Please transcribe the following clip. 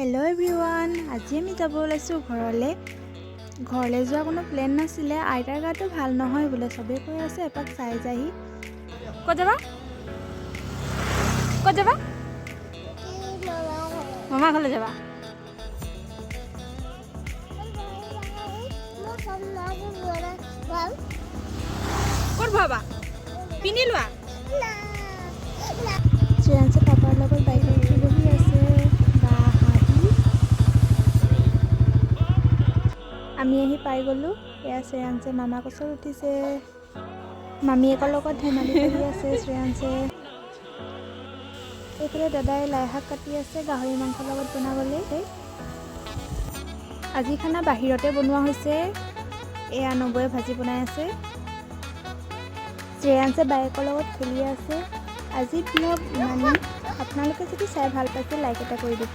Hello everyone, আজি আমি যাব ওলাইছোঁ ঘৰলৈ যোৱা কোনো প্লেন নাছিলে। আইতাৰ গাটো ভাল নহয় বোলে, চবেই কৈ আছে এপাক চাই যাহি। ক'ত যাবা? ক'ত যাবা? মামা ঘৰলৈ যাবা? ক'ত ভাবা পিন্ধি লোৱা। শ্ৰেয়াঞ্চে পাপাৰ লগত বাইকত উঠি বহি আছে। আমি আহি পাই গ'লোঁ। এয়া শ্ৰেয়াঞ্চে মামা কোচত উঠিছে, মামীয়েকৰ লগত ধেমালি কৰি আছে শ্ৰেয়াঞ্চে। এইফালে দাদাই লাই শাক কাটি আছে গাহৰি মাংসৰ লগত বনাবলৈ। আজি খানা বাহিৰতে বনোৱা হৈছে। এয়া নবৌয়ে ভাজি বনাই আছে, শ্ৰেয়াঞ্চে বাইকৰ লগত খেলি আছে। আজি ব্লগ ইমানেই। আপোনালোকে যদি চাই ভাল পাইছে লাইক এটা কৰি দিব।